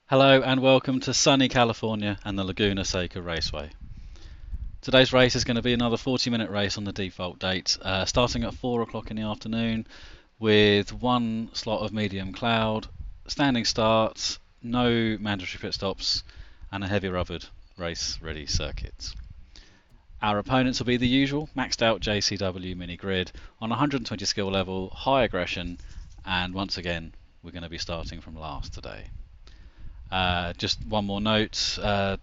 Hello and welcome to sunny California and the Laguna Seca Raceway. Today's race is going to be another 40-minute race on the default date, starting at 4 o'clock in the afternoon with one slot of medium cloud, standing starts, no mandatory pit stops and a heavy rubbered race ready circuit. Our opponents will be the usual, maxed out JCW Mini Grid on 120 skill level, high aggression, and once again we're going to be starting from last today. Just one more note,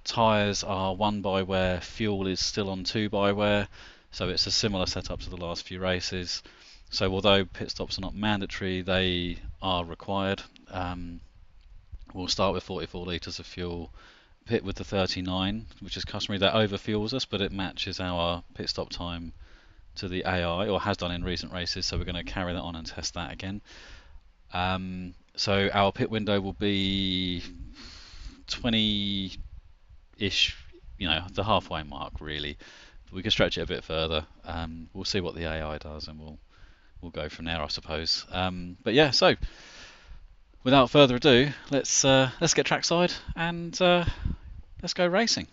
tyres are 1 by wear, fuel is still on 2 by wear, so it's a similar setup to the last few races. So although pit stops are not mandatory, they are required. We'll start with 44 litres of fuel, pit with the 39, which is customary. That overfuels us, but it matches our pit stop time to the AI, or has done in recent races, so we're going to carry that on and test that again. So our pit window will be 20-ish, the halfway mark really. We can stretch it a bit further. We'll see what the AI does, and we'll go from there, I suppose. But yeah, so without further ado, let's get trackside and let's go racing.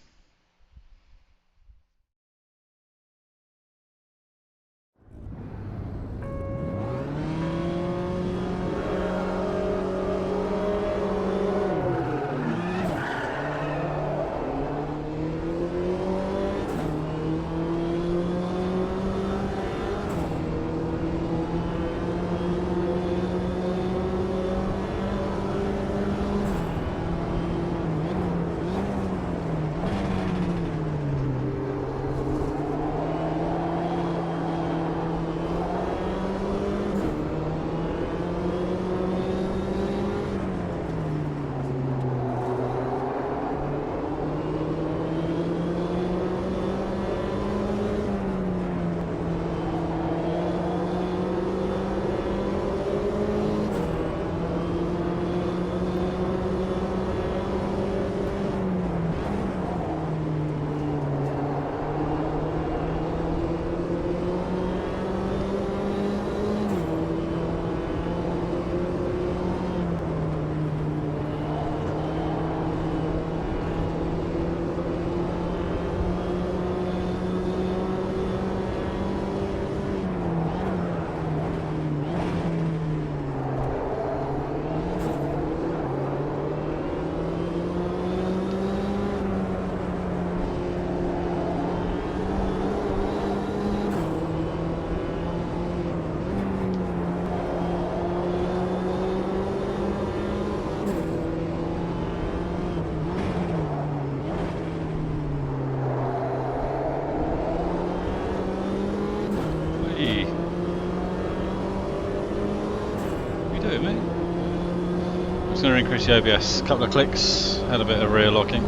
It's going to increase the OBS. A couple of clicks, had a bit of rear locking.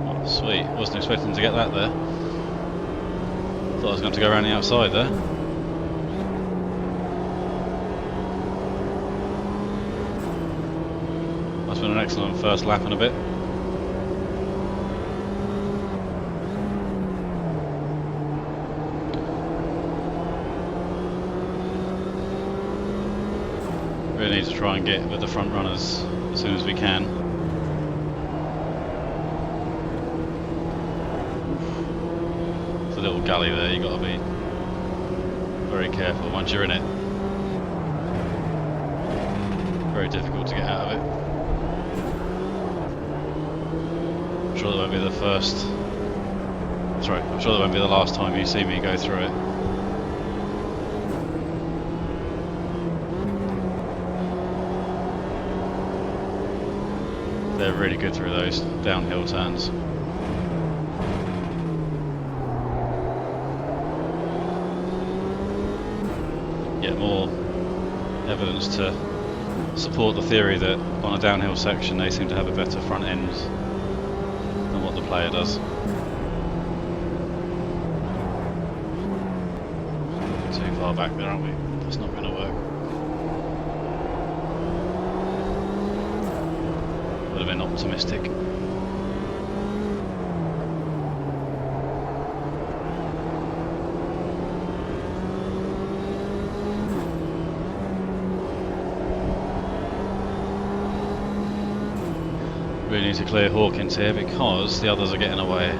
Oh, sweet. Wasn't expecting to get that there. Thought I was going to go around the outside there. That's been an excellent first lap and a bit. Really need to try and get with the front runners as soon as we can. It's a little gully there, you've got to be very careful once you're in it. Very difficult to get out of it. I'm sure that won't be the first. Sorry, I'm sure that won't be the last time you see me go through it. They're really good through those downhill turns. Yet more evidence to support the theory that on a downhill section they seem to have a better front end than what the player does. Too far back there, aren't we? That's not going to work. feeling optimistic. Really need to clear Hawkins here because the others are getting away.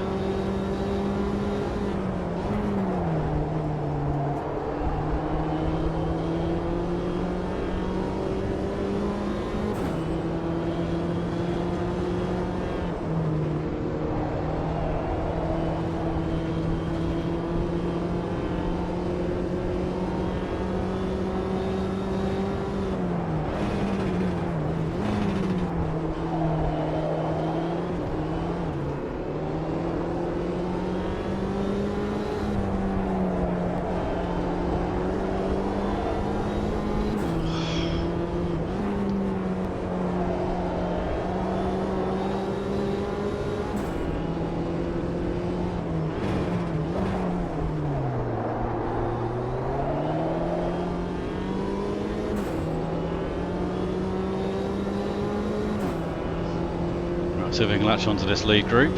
See if we can latch onto this lead group.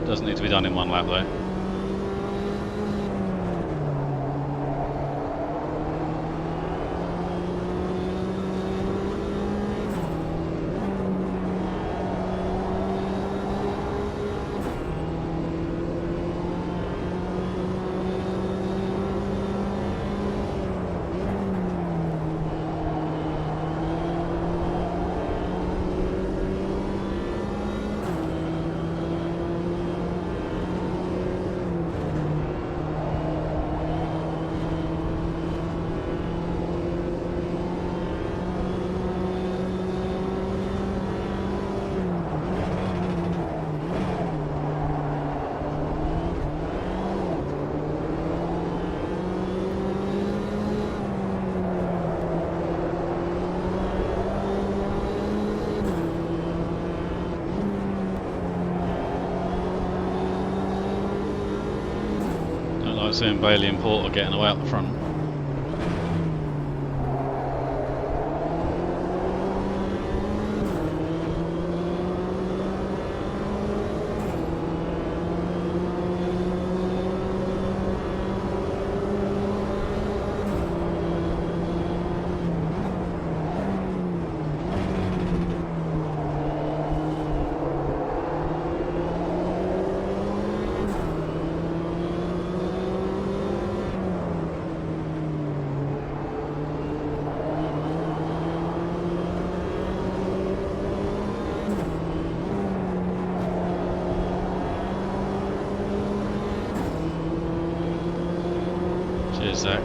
Doesn't need to be done in one lap though. Seeing Bailey and Porter getting away up the front. Zach.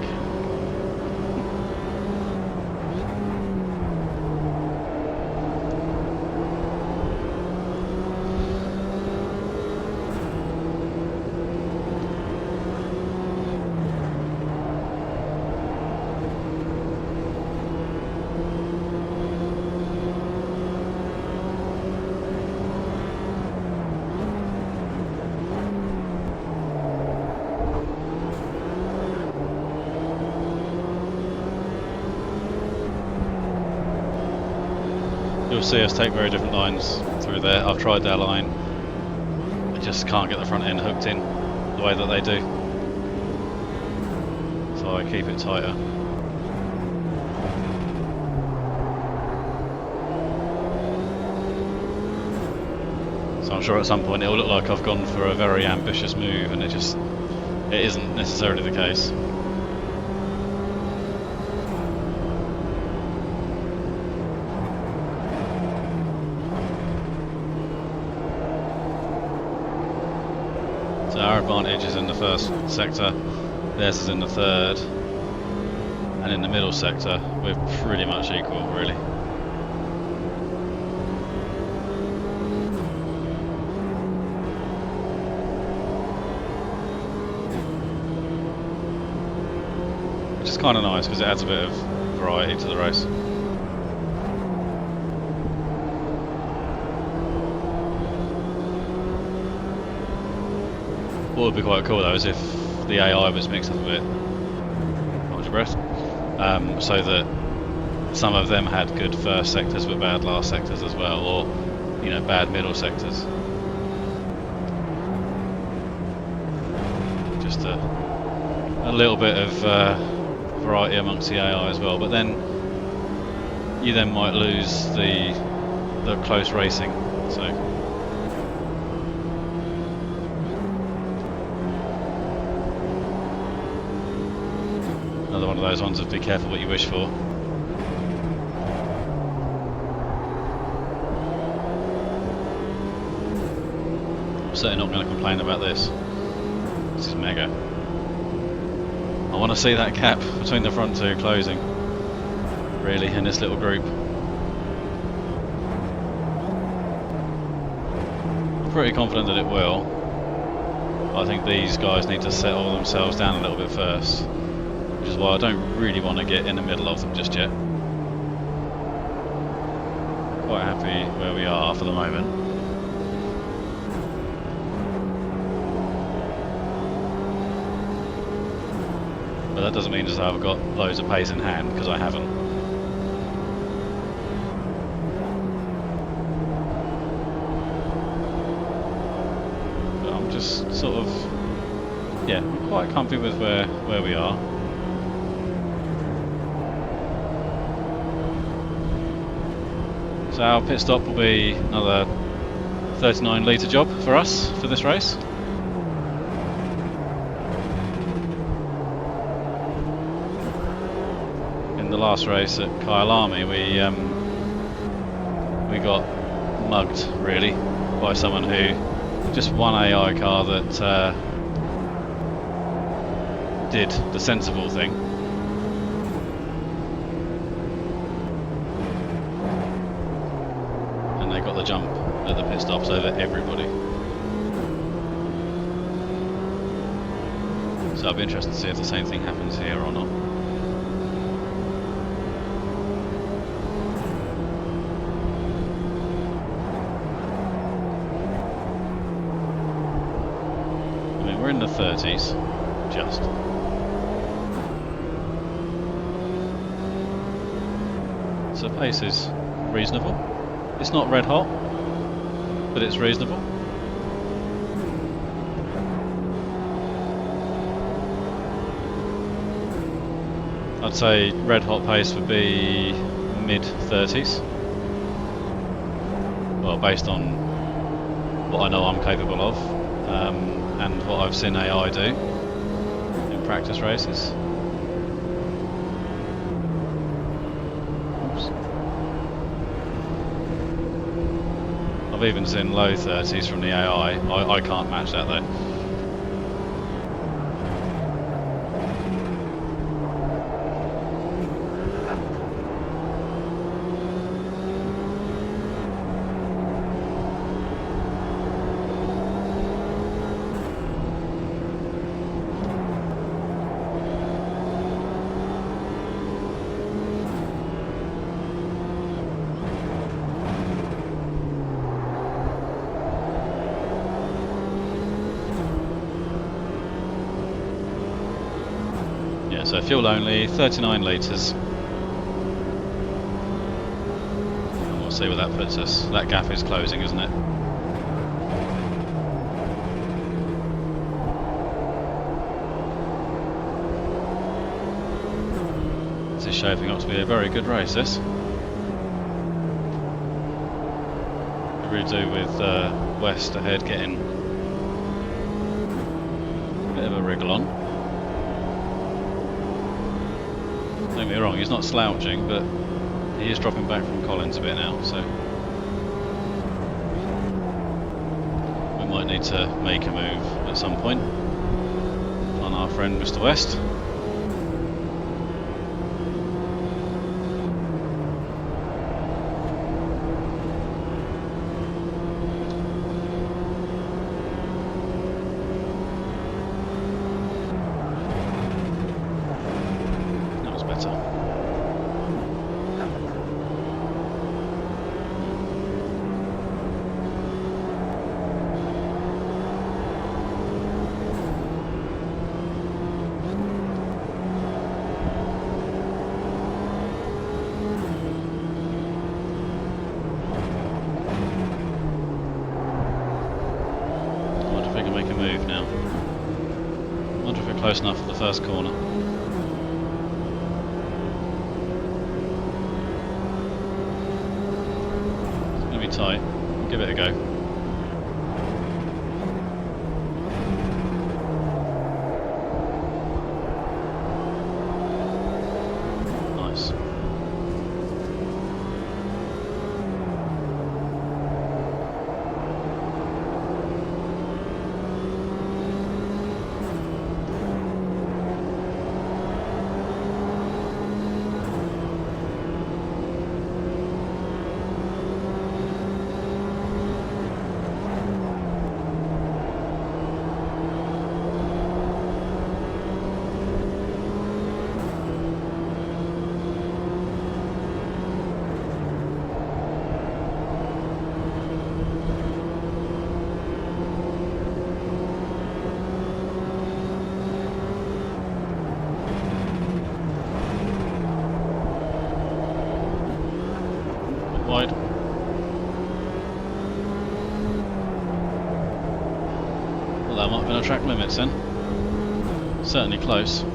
You'll see us take very different lines through there. I've tried their line. I just can't get the front end hooked in the way that they do. So I keep it tighter. So I'm sure at some point it will look like I've gone for a very ambitious move, and it isn't necessarily the case. Our advantage is in the first sector, theirs is in the third, and in the middle sector we're pretty much equal, really. Which is kind of nice because it adds a bit of variety to the race. What would be quite cool though is if the AI was mixed up a bit. Hold your breath. So that some of them had good first sectors but bad last sectors as well, or bad middle sectors. Just a little bit of variety amongst the AI as well. But then you then might lose the close racing. So another one of those ones of be careful what you wish for. I'm certainly not going to complain about this. This is mega. I want to see that gap between the front two closing, really, in this little group. I'm pretty confident that it will. I think these guys need to settle themselves down a little bit first, which is why I don't really want to get in the middle of them just yet. Quite happy where we are for the moment. But that doesn't mean just I've got loads of pace in hand, because I haven't. But I'm just sort of, yeah, quite comfy with where we are. So our pit stop will be another 39 litre job for us for this race. The last race at Kyalami, we got mugged really by someone who just one AI car that did the sensible thing, and they got the jump at the pit stops over everybody. So I'll be interested to see if the same thing happens here or not. We're in the 30s, just. So pace is reasonable. It's not red hot, but it's reasonable. I'd say red hot pace would be mid 30s. Well, based on what I know I'm capable of. And what I've seen AI do in practice races. Oops. I've even seen low 30s from the AI. I can't match that though. So fuel only, 39 litres. And we'll see where that puts us. That gap is closing, isn't it? This is shaping up to be a very good race, this. I really do with West ahead getting a bit of a wriggle on. Don't get me wrong, he's not slouching, but he is dropping back from Collins a bit now, so we might need to make a move at some point on our friend Mr. West. we can make a move now. Wonder if we're close enough for the first corner. It's going to be tight. We'll give it a go. Nice. Wide. Well, that might have been a track limits then. Certainly close.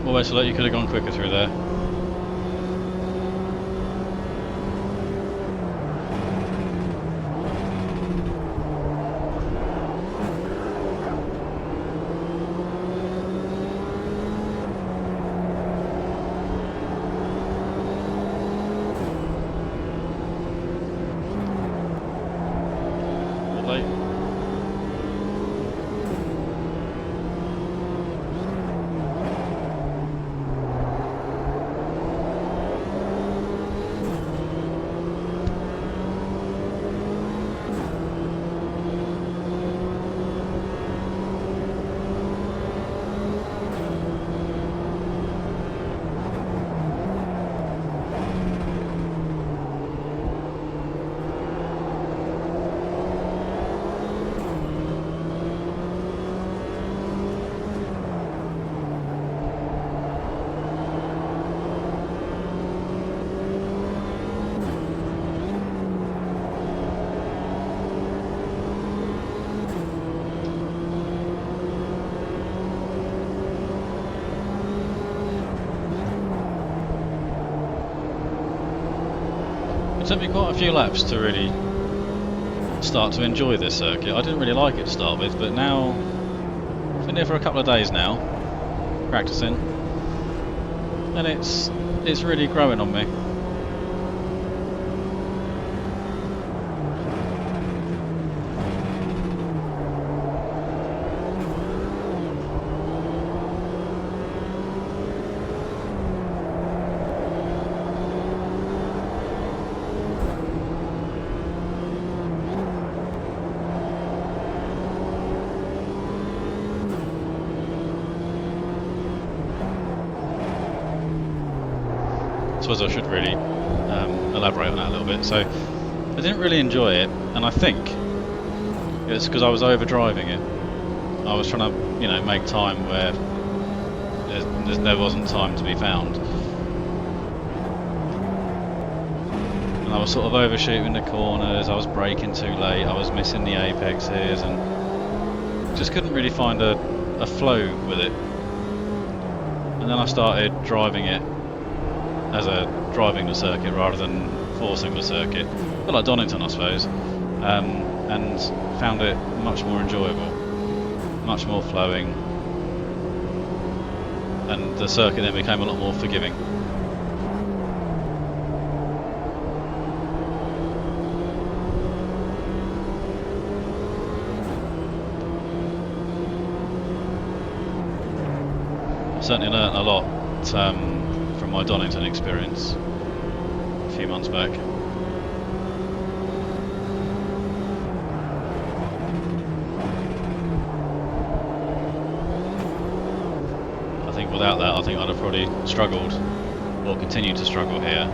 Always thought you could have gone quicker through there. Late. It took me quite a few laps to really start to enjoy this circuit. I didn't really like it to start with, but now I've been here for a couple of days now, practicing, and it's really growing on me. I suppose I should really elaborate on that a little bit. So I didn't really enjoy it, and I think it's because I was over driving it. I was trying to, you know, make time where there wasn't time to be found, and I was sort of overshooting the corners. I was braking too late. I was missing the apexes, and just couldn't really find a flow with it. and then I started driving it as driving the circuit rather than forcing the circuit, a bit like Donington I suppose, and found it much more enjoyable, much more flowing, and the circuit then became a lot more forgiving. I certainly learnt a lot from my Donington experience a few months back. I think without that, I think I'd have probably struggled, or continued to struggle here,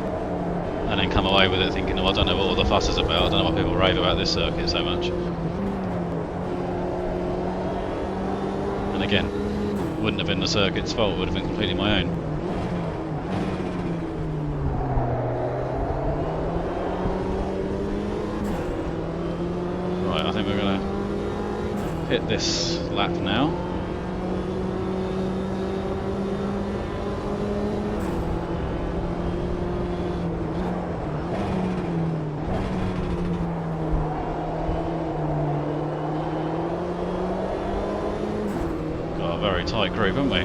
and then come away with it thinking, oh, I don't know what all the fuss is about, I don't know why people rave about this circuit so much. And again, wouldn't have been the circuit's fault, it would have been completely my own. Right, I think we're going to hit this lap now. Very tight group, haven't we?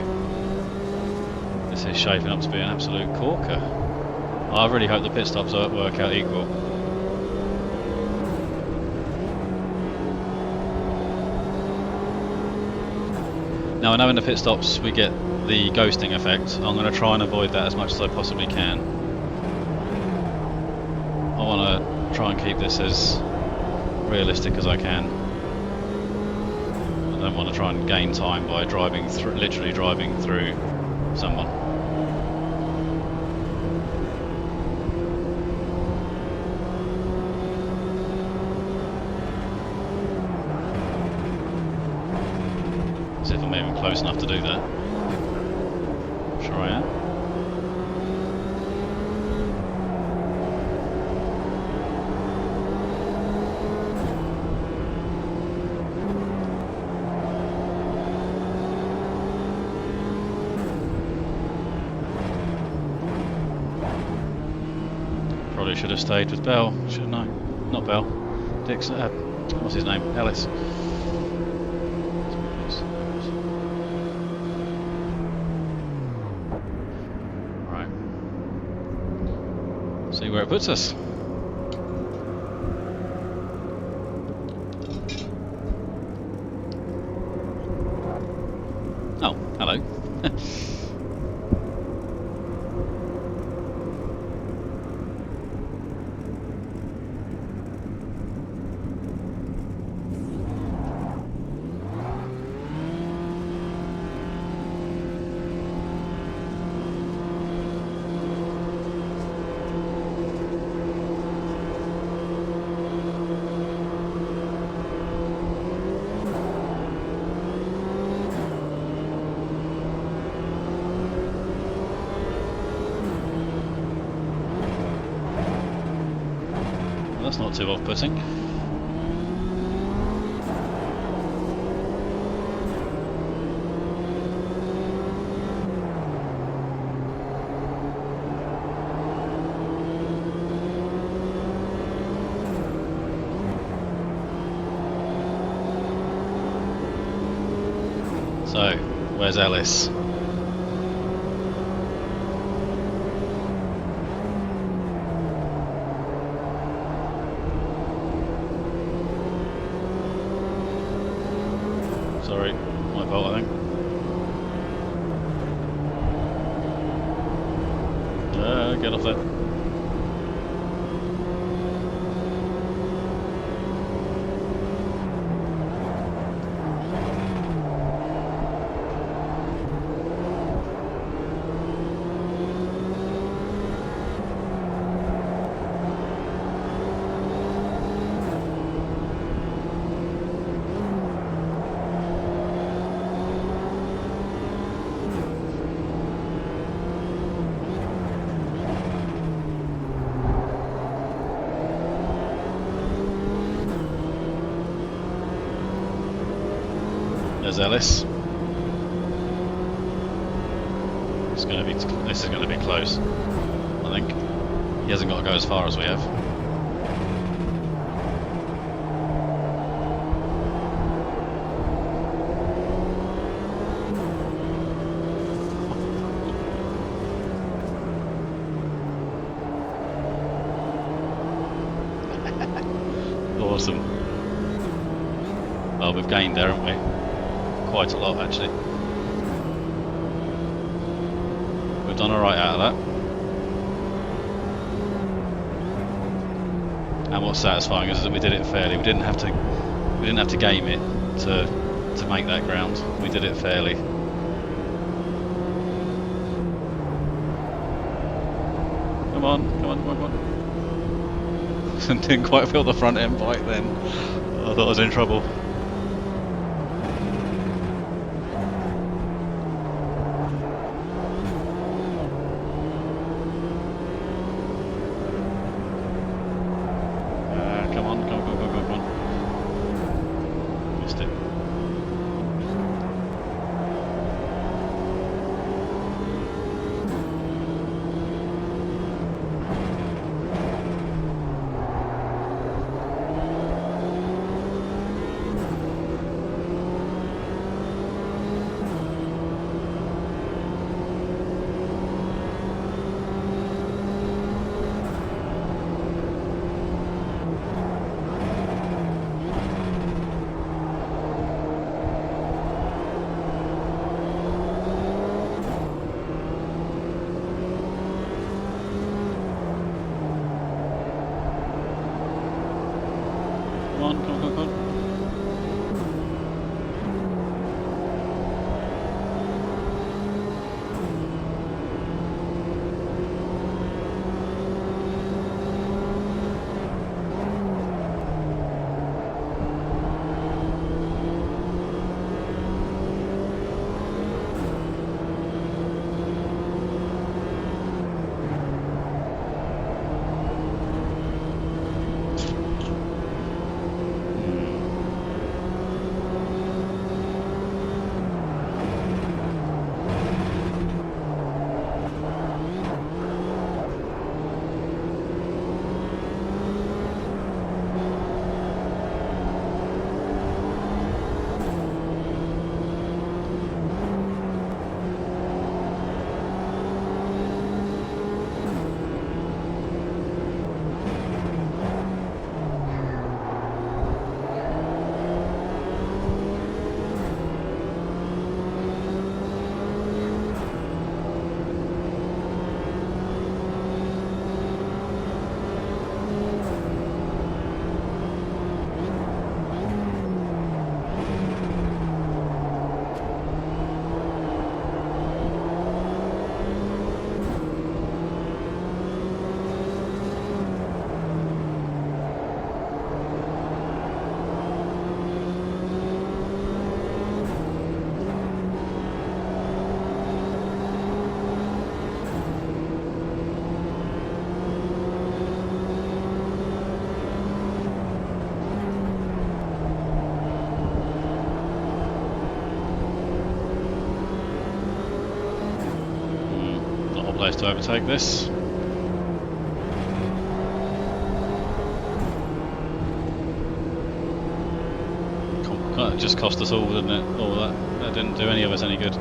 This is shaping up to be an absolute corker. I really hope the pit stops work out equal. Now I know in the pit stops we get the ghosting effect. I'm going to try and avoid that as much as I possibly can. I want to try and keep this as realistic as I can. I don't want to try and gain time by driving through, literally driving through someone. As if I'm even close enough to do that. Sure I am. Probably should have stayed with Bell, shouldn't I? Not Bell. Dixon. What's his name? Ellis. Right. See where it puts us. Oh, hello. That's not too off-putting. So, where's Ellis? Sorry, my fault, I think. Get off that. There's Ellis. This is going to be close, I think. He hasn't got to go as far as we have. Awesome. Well, we've gained there, haven't we? Quite a lot, actually. We've done alright out of that. And what's satisfying is that we did it fairly. We didn't have to game it to make that ground. We did it fairly. Come on, come on, come on, come on. Didn't quite feel the front end bite then. I thought I was in trouble. Come on, come on, come on, come on. Missed it. Come on, come on, come on. Place to overtake this. It just cost us all, didn't it? All that didn't do any of us any good.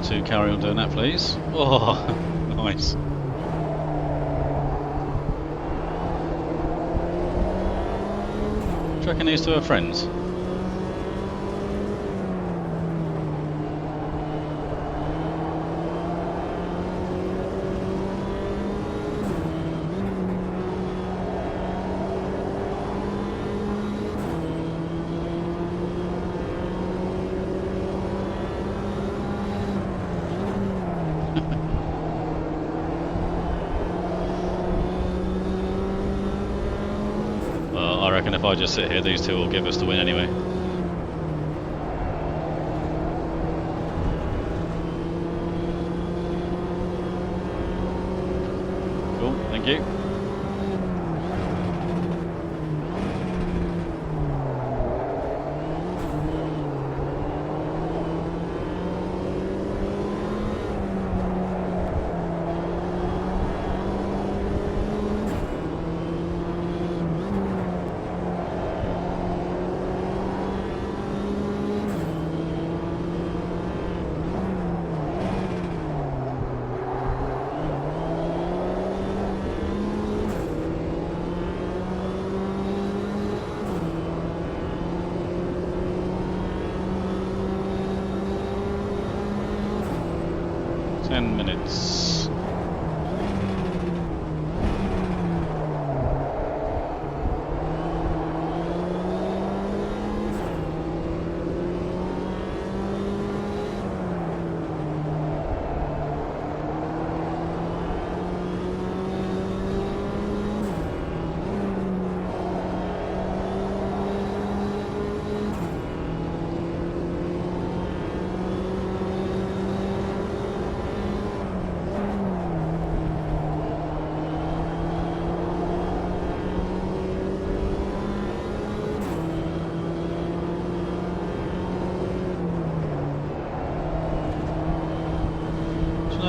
To carry on doing that, please. Oh, nice. Do you reckon these two are friends? reckon if I just sit here, these two will give us the win anyway. Cool, thank you.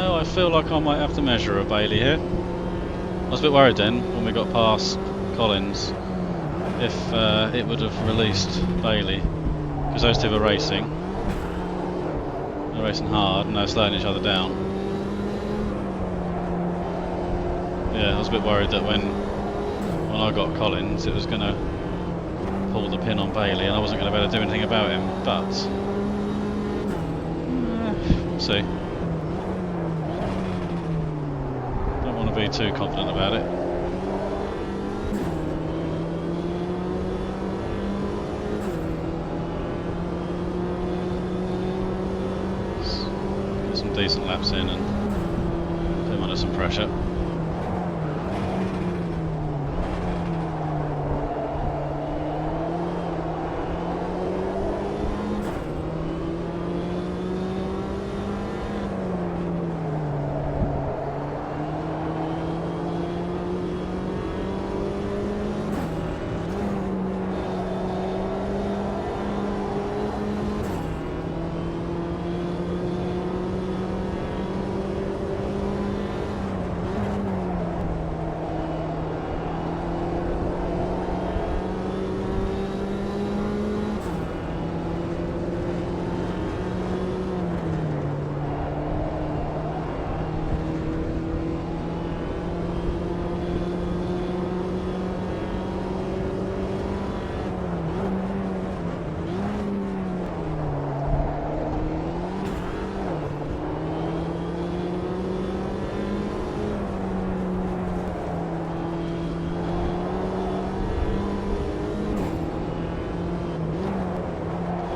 I feel like I might have to measure a Bailey here. I was a bit worried then when we got past Collins if it would have released Bailey, because those two were racing. They're racing hard and they're slowing each other down. Yeah, I was a bit worried that when I got Collins it was going to pull the pin on Bailey and I wasn't going to be able to do anything about him, but we'll see. Be too confident about it. Get some decent laps in and put him under some pressure.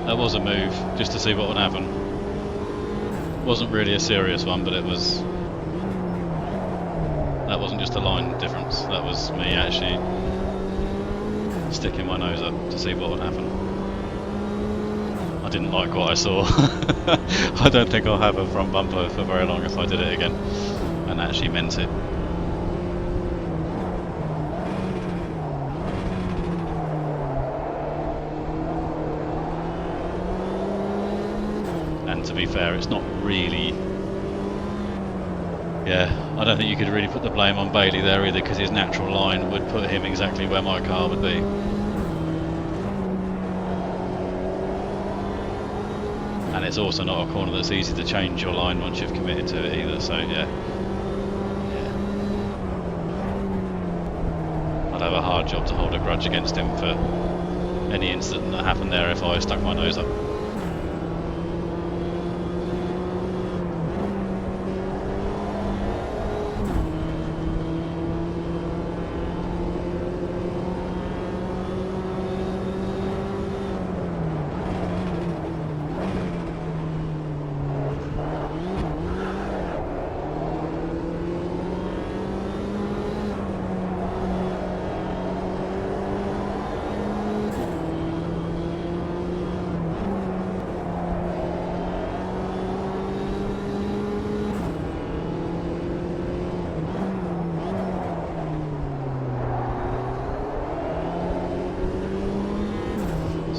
That was a move, just to see what would happen. It wasn't really a serious one, but it was. That wasn't just a line difference, that was me actually sticking my nose up to see what would happen. I didn't like what I saw. I don't think I'll have a front bumper for very long if I did it again, and actually meant it. To be fair, it's not really. Yeah, I don't think you could really put the blame on Bailey there either, because his natural line would put him exactly where my car would be. And it's also not a corner that's easy to change your line once you've committed to it either, so yeah. I'd have a hard job to hold a grudge against him for any incident that happened there if I stuck my nose up.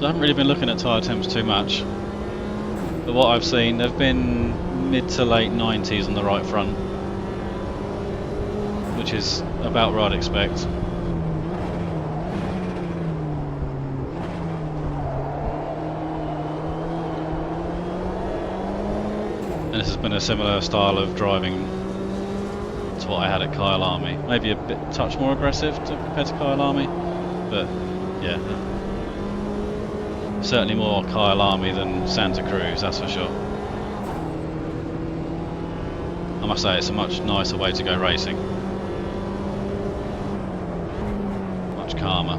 So I haven't really been looking at tyre temps too much, but what I've seen, they've been mid to late 90s on the right front, which is about where I'd expect. And this has been a similar style of driving to what I had at Kyle Army. Maybe a bit touch more aggressive compared to Kyle Army, but yeah, certainly more Kyle Army than Santa Cruz, that's for sure. I must say it's a much nicer way to go racing. Much calmer.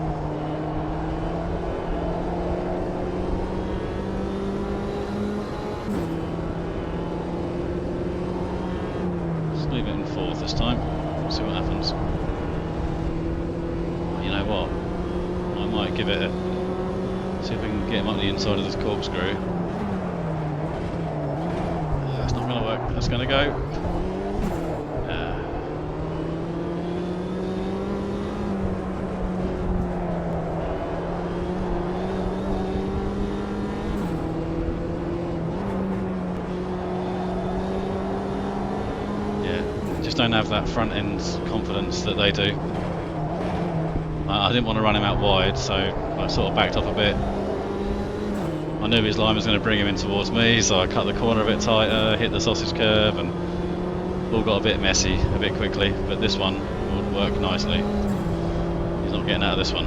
Leave it in fourth this time, see what happens. You know what, I might give it a, see if we can get him up the inside of this corkscrew. That's not going to work, that's going to go. Don't have that front end confidence that they do. I didn't want to run him out wide, so I sort of backed off a bit. I knew his line was going to bring him in towards me, so I cut the corner a bit tighter, hit the sausage curve, and all got a bit messy a bit quickly, but this one would work nicely. He's not getting out of this one.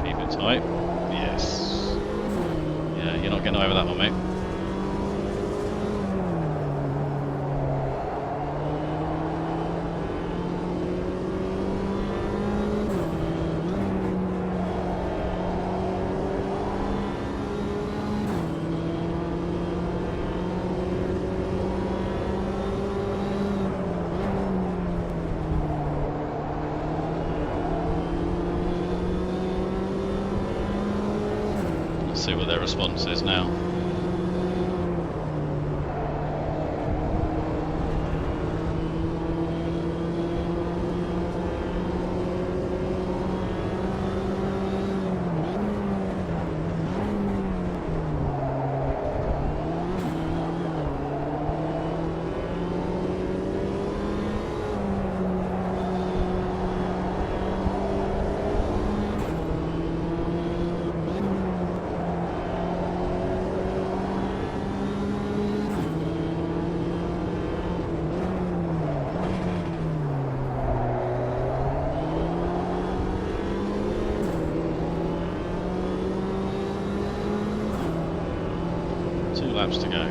Keep it tight. Yes. Yeah, you're not getting away with that one, mate. See what their response is now. Laps to go.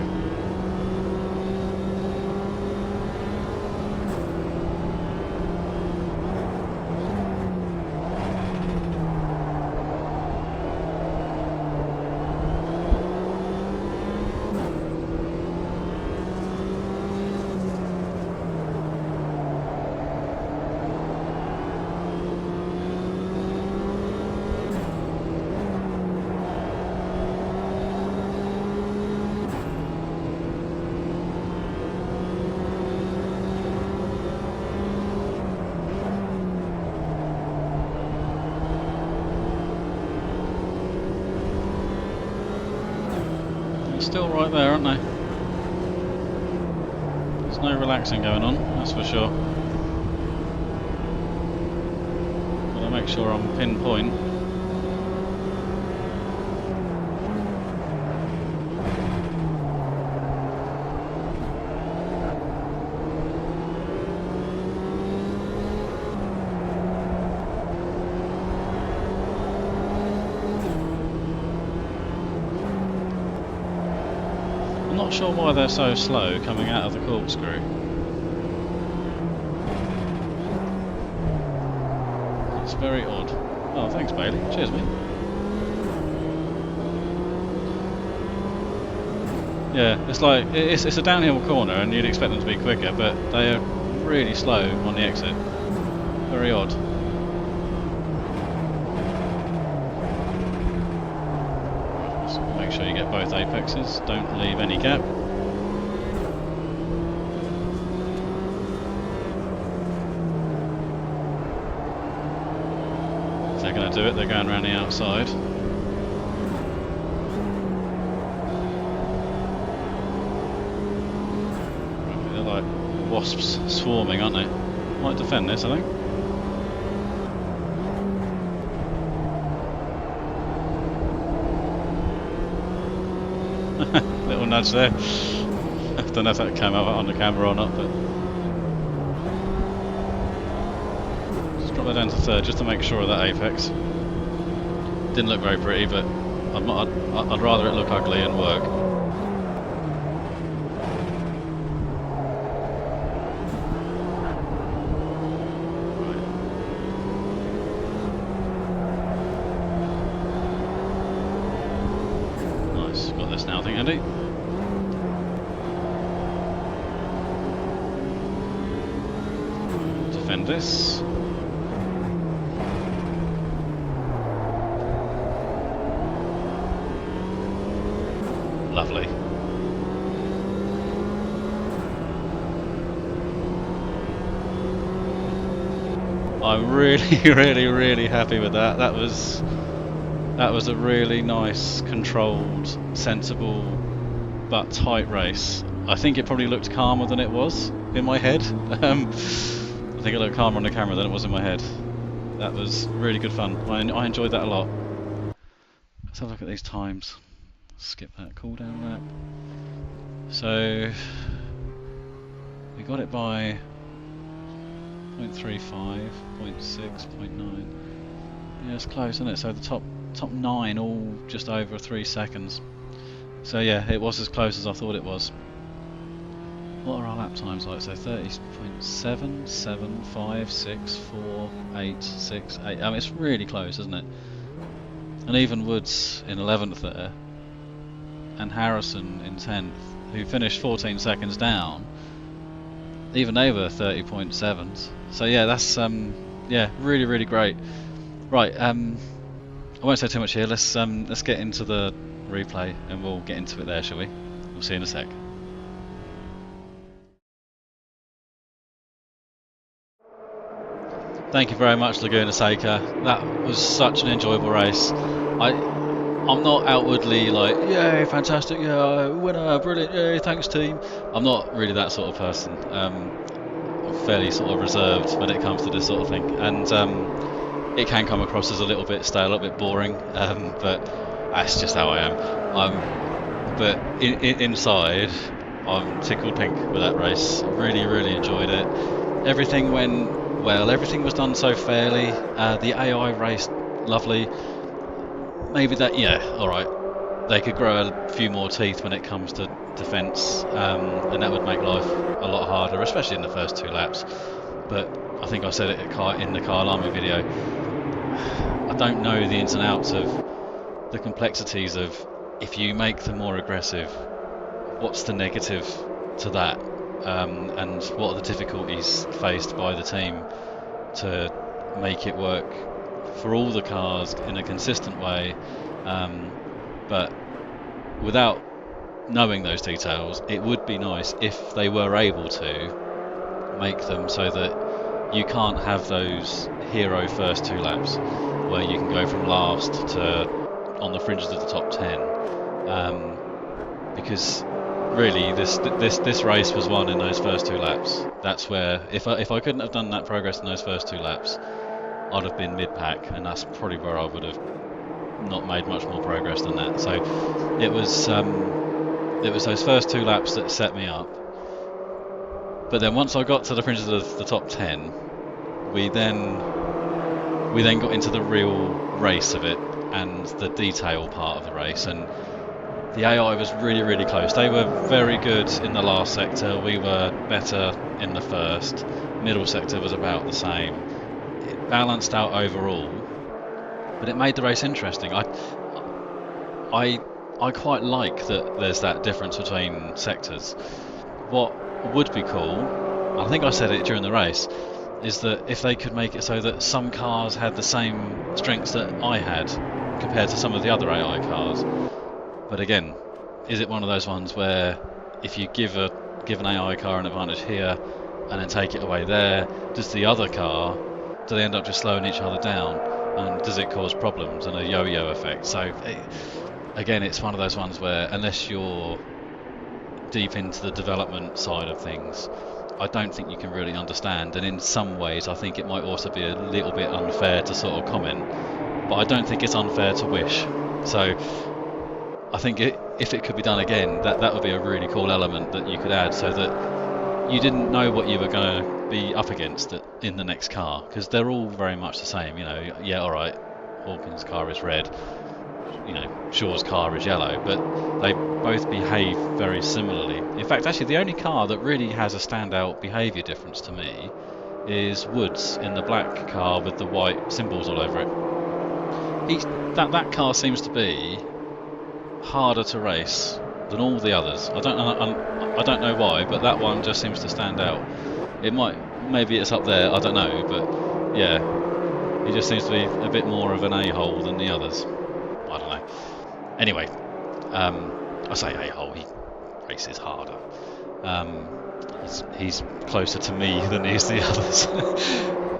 Still right there, aren't they? There's no relaxing going on, that's for sure. Gotta make sure I'm pinpoint. Not sure why they're so slow coming out of the corkscrew. It's very odd. Oh, thanks Bailey. Cheers, mate. Yeah, it's like it's a downhill corner and you'd expect them to be quicker, but they are really slow on the exit. Very odd. Make sure you get both apexes, don't leave any gap. going to do it. They're going around the outside. They're like wasps swarming, aren't they? Might defend this, I think. Little nudge there. I don't know if that came out on the camera or not, but just drop that down to third just to make sure of that apex. Didn't look very pretty, but I'd rather it look ugly and work. Nice, got this now, I think, Andy. Defend this. Lovely. I'm really happy with that. That was a really nice, controlled, sensible, but tight race. I think it probably looked calmer than it was in my head. I think it looked calmer on the camera than it was in my head. That was really good fun. I enjoyed that a lot. Let's have a look at these times. Skip that cooldown lap. So we got it by 0.35, 0.6, 0.9. Yeah, it's close, isn't it? So the top 9 all just over 3 seconds. So yeah, it was as close as I thought it was. What are our lap times like? So 30.7, 7, 5, 6, 4, 8, 6, 8. I mean, it's really close, isn't it? And even Woods in 11th there, and Harrison in 10th, who finished 14 seconds down, even they were 30.7s. So yeah, that's yeah, really great. Right, I won't say too much here. Let's get into the replay and we'll get into it there, shall we? We'll see you in a sec. Thank you very much, Laguna Seca. That was such an enjoyable race. I'm not outwardly like, yay, fantastic, yeah, winner, brilliant, yay, thanks team. I'm not really that sort of person. I'm fairly sort of reserved when it comes to this sort of thing, and it can come across as a little bit stale, a little bit boring, but that's just how I am. But inside, I'm tickled pink with that race. Really enjoyed it. Everything went well, everything was done so fairly. The AI raced lovely. Maybe that, yeah, alright, they could grow a few more teeth when it comes to defence, and that would make life a lot harder, especially in the first 2 laps. But I think I said it in the Kyle Army video, I don't know the ins and outs of the complexities of, if you make them more aggressive, what's the negative to that, and what are the difficulties faced by the team to make it work for all the cars in a consistent way, but without knowing those details, it would be nice if they were able to make them so that you can't have those hero first 2 laps where you can go from last to on the fringes of the top 10, because really this race was won in those first 2 laps. That's where, if I couldn't have done that progress in those first 2 laps, I'd have been mid-pack, and that's probably where I would have not made much more progress than that. So it was those first 2 laps that set me up. But then once I got to the fringes of the top 10, we then got into the real race of it and the detail part of the race, and the AI was really close. They were very good in the last sector, we were better in the first. Middle sector was about the same. It balanced out overall, but it made the race interesting. I quite like that there's that difference between sectors. What would be cool, I think I said it during the race, is that if they could make it so that some cars had the same strengths that I had compared to some of the other AI cars. But again, is it one of those ones where if you give an AI car an advantage here and then take it away there, does the other car, do they end up just slowing each other down? and does it cause problems and a yo-yo effect? So again, it's one of those ones where unless you're deep into the development side of things, I don't think you can really understand, and in some ways I think it might also be a little bit unfair to sort of comment, but I don't think it's unfair to wish. So I think if it could be done again, that would be a really cool element that you could add, so that you didn't know what you were going to be up against in the next car, because they're all very much the same. You know, yeah, all right, Hawkins' car is red, you know, Shaw's car is yellow, but they both behave very similarly. In fact, actually, the only car that really has a standout behaviour difference to me is Woods in the black car with the white symbols all over it. That car seems to be harder to race than all the others. I don't know why, but that one just seems to stand out. Maybe it's up there, I don't know, but yeah, he just seems to be a bit more of an a-hole than the others. I don't know. Anyway, I say a-hole, he races harder. He's closer to me than he is to the others.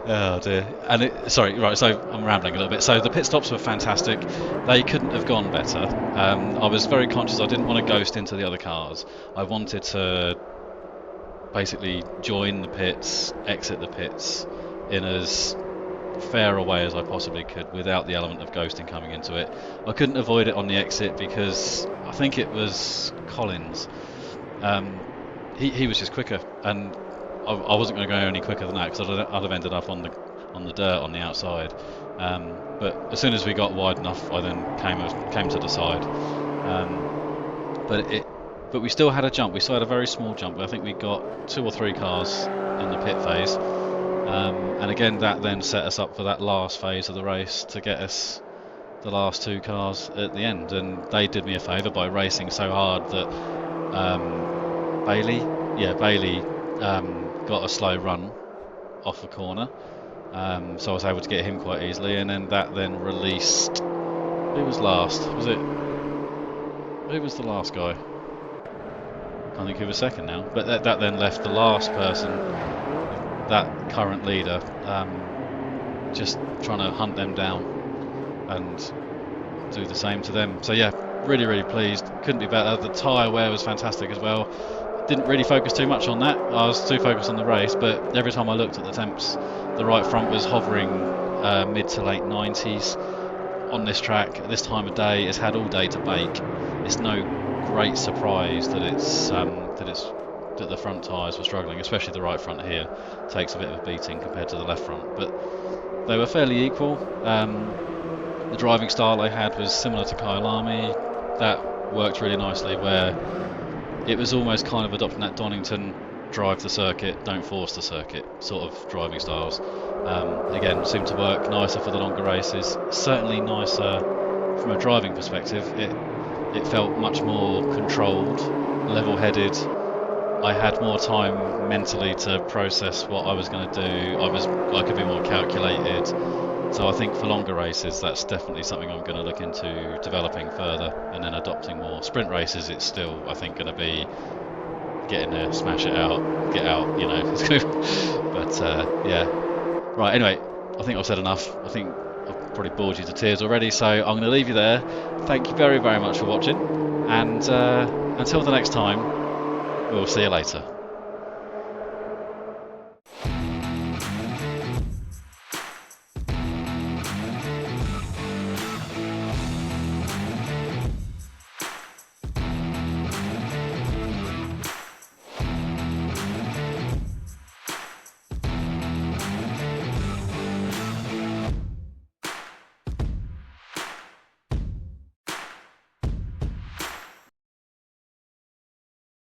Oh dear. And sorry, right, so I'm rambling a little bit. So the pit stops were fantastic. They couldn't have gone better. I was very conscious I didn't want to ghost into the other cars. I wanted to basically join the pits, exit the pits in as fair a way as I possibly could without the element of ghosting coming into it. I couldn't avoid it on the exit because I think it was Collins. He was just quicker, and I wasn't going to go any quicker than that because I'd have ended up on the dirt on the outside. But as soon as we got wide enough, I then came to the side. But we still had a jump. We still had a very small jump. I think we got 2 or 3 cars in the pit phase. And again, that then set us up for that last phase of the race to get us the last 2 cars at the end. And they did me a favour by racing so hard that Bailey got a slow run off a corner. So I was able to get him quite easily. And then that then released... Who was last? Who was the last guy? I think he was second now. But that then left the last person, that current leader, just trying to hunt them down and do the same to them. So yeah, really, really pleased. Couldn't be better. The tyre wear was fantastic as well. Didn't really focus too much on that. I was too focused on the race, but every time I looked at the temps, the right front was hovering mid to late 90s on this track at this time of day. It's had all day to bake. It's no great surprise that that the front tyres were struggling, especially the right front here. Takes a bit of a beating compared to the left front, but they were fairly equal. The driving style I had was similar to Kyle Army. That worked really nicely, where it was almost kind of adopting that Donington drive the circuit, don't force the circuit sort of driving styles. Again, seemed to work nicer for the longer races. Certainly nicer from a driving perspective. It felt much more controlled, level-headed. I had more time mentally to process what I was going to do. I could be more calculated. So I think for longer races, that's definitely something I'm going to look into developing further and then adopting more. Sprint races, it's still, I think, going to be get in there, smash it out, get out, you know. But yeah. Right, anyway, I think I've said enough. I think I've probably bored you to tears already, so I'm going to leave you there. Thank you very, very much for watching, and until the next time, we'll see you later.